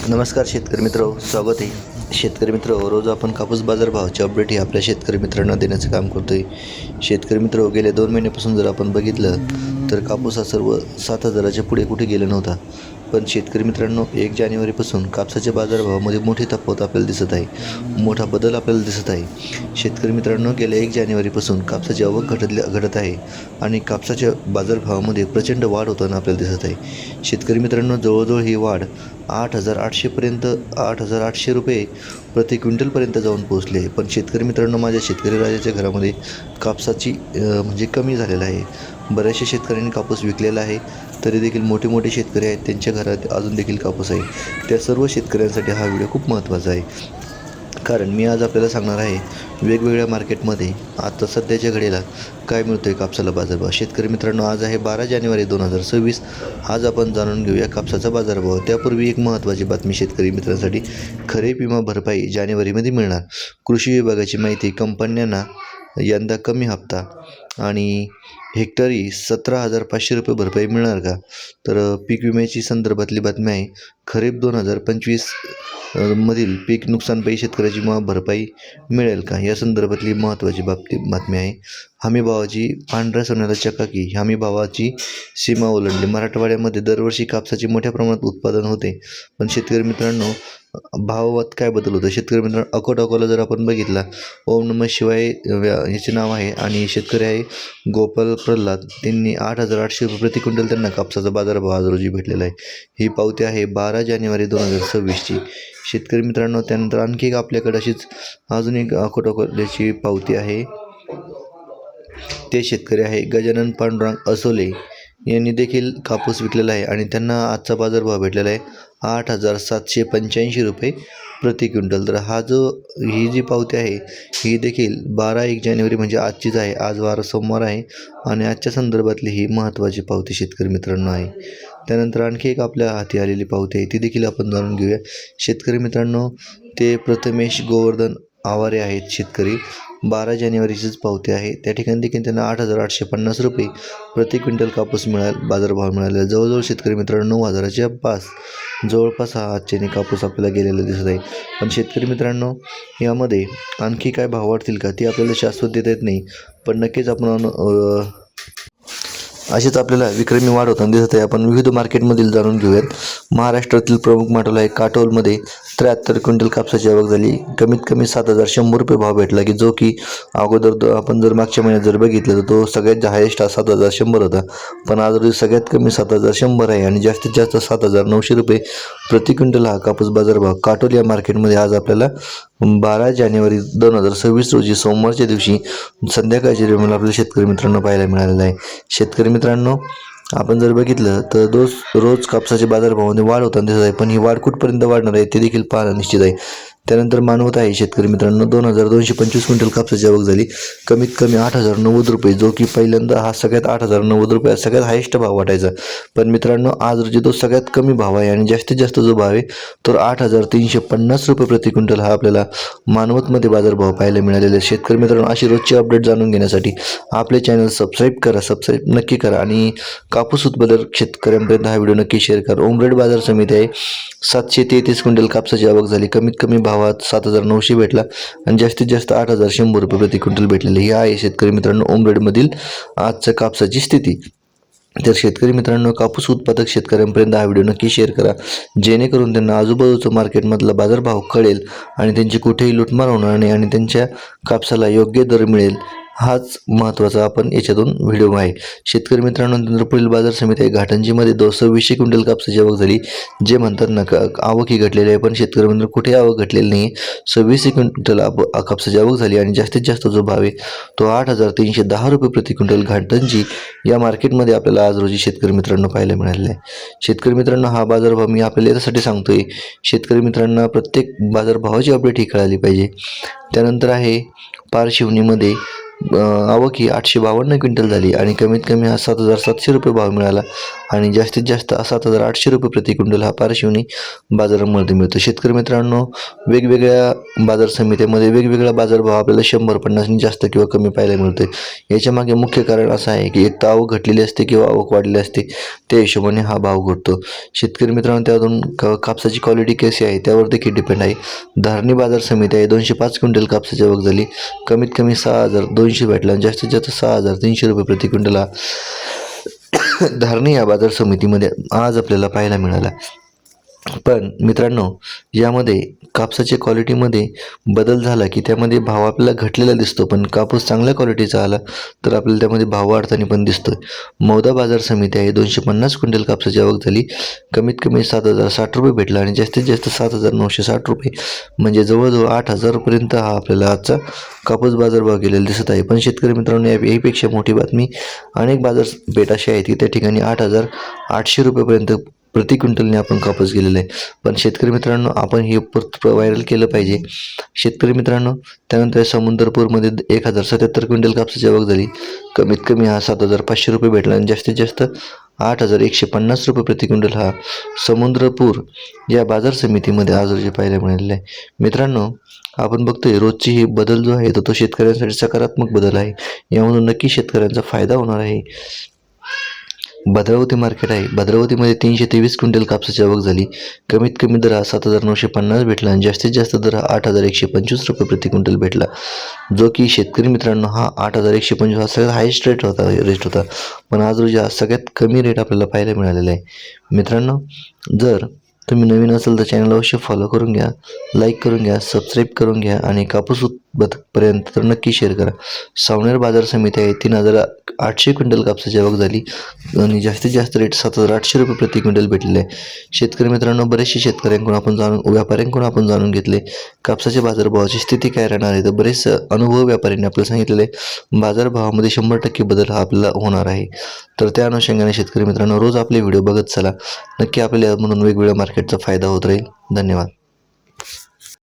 नमस्कार शेतकरी मित्र, स्वागत आहे शेतकरी मित्र. रोज आपण कापूस बाजारभावाची अपडेट ही आपल्या शेतकरी मित्रांना देण्याचं काम करतो आहे. शेतकरी मित्र, गेल्या 2 महिन्यापासून जर आपण बघितलं तर कापूस हा सर्व 7,000च्या पुढे कुठे गेला नव्हता. पण शेतकरी मित्रांनो, 1 जानेवारीपासून कापसाच्या बाजारभावामध्ये मोठी तफावत आपल्याला दिसत आहे, मोठा बदल आपल्याला दिसत आहे. शेतकरी मित्रांनो, गेल्या 1 जानेवारीपासून कापसाची आवक घटत आहे आणि कापसाच्या बाजारभावामध्ये प्रचंड वाढ होताना आपल्याला दिसत आहे. शेतकरी मित्रांनो, जवळजवळ ही वाढ 8,800 रुपये प्रति क्विंटलपर्यंत जाऊन पोहोचले आहे. पण शेतकरी मित्रांनो, माझ्या शेतकरी राजाच्या घरामध्ये कापसाची म्हणजे कमी झालेला आहे. बऱ्याचशा शेतकऱ्यांनी कापूस विकलेला आहे, तरी देखील मोठे शेतकरी आहेत त्यांच्या घरात अजून देखील कापूस आहे. त्या सर्व शेतकऱ्यांसाठी हा व्हिडिओ खूप महत्त्वाचा आहे, कारण मी आज आपल्याला सांगणार आहे वेगवेगळ्या मार्केटमध्ये आता सध्याच्या घडीला काय मिळतो आहे कापसाला बाजारभाव. शेतकरी मित्रांनो, आज आहे 12 जानेवारी 2026. आज आपण जाणून घेऊया कापसाचा बाजारभाव. त्यापूर्वी एक महत्त्वाची बातमी शेतकरी मित्रांसाठी. खरीप विमा भरपाई जानेवारीमध्ये मिळणार. कृषी विभागाची माहिती. कंपन्यांना यंदा कमी हप्ता आणि हेक्टरी 17,500 रुपये भरपाई मिळणार का? तर पीक विम्याची संदर्भातली बातमी आहे. खरीप 2025 मधील पीक नुकसानपायी शेतकऱ्याची भरपाई मिळेल का, या संदर्भातली महत्त्वाची बातमी आहे. हमीभावाची पांढऱ्या सोन्याला चकाकी. हमीभावाची सीमा ओलांडली. मराठवाड्यामध्ये दरवर्षी कापसाचे मोठ्या प्रमाणात उत्पादन होते, पण शेतकरी मित्रांनो, भावात काय बदल होतं? शेतकरी मित्रांनो, अकोला जर आपण बघितला, ओम नमः शिवाय याचे नाव आहे आणि शेतकरी आहे गोपाल प्रल्हाद. त्यांनी 8,800 रुपये प्रति क्विंटल त्यांना कापसाचा बाजारभाव आज रोजी भेटलेला आहे. ही पावती आहे 12 जानेवारी 2026ची. शेतकरी मित्रांनो, त्यानंतर आणखी एक आपल्याकडे अशीच अजून एक अकोल्याची पावती आहे. ते शेतकरी आहे गजानन पांडुरंग असोले. यांनी देखील कापूस विकलेला आहे आणि त्यांना आजचा बाजारभाव भेटलेला आहे 8,785 रुपये प्रति क्विंटल. तर ही जी पावती आहे ही देखील 1 जानेवारी म्हणजे आजचीच आहे. आज वार सोमवार आहे आणि आजच्या संदर्भातली ही महत्त्वाची पावती शेतकरी मित्रांनो आहे. त्यानंतर आणखी एक आपल्या हाती आलेली पावती आहे, ती देखील आपण जाणून घेऊया. शेतकरी मित्रांनो, ते प्रथमेश गोवर्धन आवारे आहेत शेतकरी. 12 जानेवारीचीच पावती आहे. त्या ठिकाणी देखील त्यांना 8,850 रुपये प्रति क्विंटल कापूस बाजारभाव मिळालेला. जवळजवळ शेतकरी मित्रांनो 9,000च्या जवळपास हा आजच्याने कापूस आपल्याला गेलेला दिसत आहे. पण शेतकरी मित्रांनो, यामध्ये आणखी काय भाव वाढतील का, ती आपल्याला शाश्वत देता येत नाही. पण नक्कीच आपण अशीच आपल्याला विक्रमी वाढ होताना दिसत आहे. आपण विविध मार्केटमधील जाणून घेऊयात. महाराष्ट्रातील प्रमुख मार्केट आहे काटोलमध्ये 73 क्विंटल कापसाची आवक झाली. कमीत कमी 7,100 रुपये भाव भेटला, की जो की अगोदर आपण जर मागच्या महिन्यात जर बघितलं तर तो सगळ्यात हायेस्ट 7,100 होता. पण आज रोजी सगळ्यात कमी 7,100 आहे आणि जास्तीत जास्त 7,900 रुपये प्रति क्विंटल हा कापूस बाजारभाव काटोल या मार्केटमध्ये आज आपल्याला 12 जानेवारी 2026 रोजी सोमवारच्या दिवशी संध्याकाळच्या वेळेला आपल्या शेतकरी मित्रांनो पाहायला मिळालेला आहे. शेतकरी मित्रांनो, आपण जर बघितलं तर रोज कापसाच्या बाजारभावामध्ये वाढ होताना दिसत आहे. पण ही वाढ कुठपर्यंत वाढणार आहे ते देखील पाहणं निश्चित आहे. त्यानंतर मानवत आहे शेतकरी मित्रांनो, 2,225 क्विंटल कापसाची आवक झाली. कमीत कमी 8,090 रुपये, जो की पहिल्यांदा हा सगळ्यात 8,090 रुपये सगळ्यात हायेस्ट भाव वाटायचा. पण मित्रांनो, आज रोजी तो सगळ्यात कमी भाव आहे आणि जास्तीत जास्त जो भाव आहे तो 8,350 रुपये प्रति क्विंटल हा आपल्याला मानवतमध्ये बाजारभाव पाहायला मिळालेला आहे. शेतकरी मित्रांनो, अशी रोजची अपडेट जाणून घेण्यासाठी आपले चॅनल सबस्क्राईब नक्की करा आणि कापूस उत्पादक शेतकऱ्यांपर्यंत हा व्हिडिओ नक्की शेअर करा. उमरेड बाजार समिती आहे, 733 क्विंटल कापसाची आवक झाली. कमीत कमी भावात 7,900 भेटला आणि जास्तीत जास्त 8,100 रुपये प्रति क्विंटल भेटलेले. ही आहे शेतकरी मित्रांनो उमरेडमधील आजच्या कापसाची स्थिती. तर शेतकरी मित्रांनो, कापूस उत्पादक शेतकऱ्यांपर्यंत हा व्हिडिओ नक्की शेअर करा, जेणेकरून त्यांना आजूबाजूचं मार्केटमधला बाजारभाव कळेल आणि त्यांची कुठेही लुटमार होणार नाही आणि त्यांच्या कापसाला योग्य दर मिळेल. हाच महत्त्वाचा आपण याच्यातून व्हिडिओ आहे. शेतकरी मित्रांनो, नंतर पुढील बाजार समिती आहे घाटंजीमध्ये 2600 क्विंटल कापसाची आवक झाली. जे म्हणतात ना आवक ही घटलेली आहे, पण शेतकरी मित्रांनो कुठे आवक घटलेली नाही. 2600 क्विंटल कापसाची आवक झाली आणि जास्तीत जास्त जो भाव आहे तो 8,310 रुपये प्रति क्विंटल घाटंजी या मार्केटमध्ये आपल्याला आज रोजी शेतकरी मित्रांनो पाहायला मिळालेला आहे. शेतकरी मित्रांनो, हा बाजारभाव मी आपल्याला यासाठी सांगतोय, शेतकरी मित्रांना प्रत्येक बाजारभावाची अपडेट ही कळाली पाहिजे. त्यानंतर आहे पारशिवनीमध्ये आवक ही 852 क्विंटल झाली आणि कमीत कमी हा 7,700 रुपये भाव मिळाला आणि जास्तीत जास्त 7,800 रुपये प्रति क्विंटल हा पारशिवनी बाजारामध्ये मिळतो. शेतकरी मित्रांनो, वेगवेगळ्या बाजार समित्यामध्ये वेगवेगळा बाजारभाव आपल्याला 100-50 जास्त किंवा कमी पाहायला मिळतो. याच्यामागे मुख्य कारण असं आहे की एक तर आवक घटलेली असते किंवा आवक वाढलेली असते, त्या हिशोबाने हा भाव घटतो. शेतकरी मित्रांनो, त्यातून कापसाची क्वालिटी कशी आहे त्यावर देखील डिपेंड आहे. धारणी बाजार समिती आहे, 205 क्विंटल कापसाची आवक झाली, कमीत कमी 6,200 भेटला आणि जास्तीत जास्त 6,300 रुपये प्रति क्विंटल हा धारणी या बाजार समितीमध्ये आज आपल्याला पाहायला मिळाला. पण मित्रांनो, यामध्ये कापसाच्या क्वालिटीमध्ये बदल झाला की त्यामध्ये भाव आपल्याला घटलेला दिसतो, पण कापूस चांगल्या क्वालिटीचा आला तर आपल्याला त्यामध्ये भाव वाढताना पण दिसतोय. मौदा बाजार समिती आहे, 250 क्विंटल कापसाची आवक झाली, कमीत कमी 7,060 रुपये भेटला आणि जास्तीत जास्त 7,960 रुपये, म्हणजे जवळजवळ 8,000 पर्यंत हा आपल्याला आजचा कापूस बाजारभाव गेलेला दिसत आहे. पण शेतकरी मित्रांनो, यापेक्षा मोठी बातमी, अनेक बाजारपेठ अशी आहेत की त्या ठिकाणी 8,800 रुपयेपर्यंत प्रति क्विंटलने आपण कापूस गेलेला आहे. पण शेतकरी मित्रांनो, आपण हे व्हायरल केलं पाहिजे. शेतकरी मित्रांनो, त्यानंतर समुद्रपूरमध्ये 1,077 क्विंटल कापसाची आवक झाली, कमीत कमी हा 7,500 रुपये भेटला आणि जास्तीत जास्त 8,150 रुपये प्रति क्विंटल हा समुद्रपूर या बाजार समितीमध्ये आज रोजी पाहायला मिळालेला आहे. मित्रांनो, आपण बघतोय रोजची ही बदल जो आहे तो शेतकऱ्यांसाठी सकारात्मक बदल आहे. यामधून नक्की शेतकऱ्यांचा फायदा होणार आहे. भद्रावती मार्केट आहे, भद्रावतीमध्ये 323 क्विंटल कापसाची आवक झाली, कमीत कमी दर हा 7,950 भेटला आणि जास्तीत जास्त दर हा 8,125 रुपये प्रति क्विंटल भेटला, जो की शेतकरी मित्रांनो हा 8,125 हा सगळ्यात हायेस्ट रेट होता. पण आज रोजी हा सगळ्यात कमी रेट आपल्याला पाहायला मिळालेला आहे. मित्रांनो, जर तुम्ही नवीन असाल तर चॅनल अवश्य फॉलो करून घ्या, लाईक करून घ्या, सबस्क्राईब करून घ्या आणि कापूस उत्पादकपर्यंत तर नक्की शेअर करा. सावनेर बाजार समिती आहे, 3,800 क्विंटल कापसाची आवक झाली आणि जास्तीत जास्त रेट 7,800 रुपये प्रति क्विंटल भेटलेले आहे. शेतकरी मित्रांनो, बरेचसे शेतकऱ्यांकडून आपण व्यापाऱ्यांकडून आपण जाणून घेतले कापसाच्या बाजारभावाची स्थिती काय राहणार आहे. तर बरेच अनुभव व्यापाऱ्यांनी आपल्याला सांगितलेले बाजारभावामध्ये 100% बदल हा आपल्याला होणार आहे. तर त्या अनुषंगाने शेतकरी मित्रांनो, रोज आपले व्हिडिओ बघत चला, नक्की आपल्याला म्हणून वेगवेगळ्या मार्केटचा फायदा होत राहील. धन्यवाद.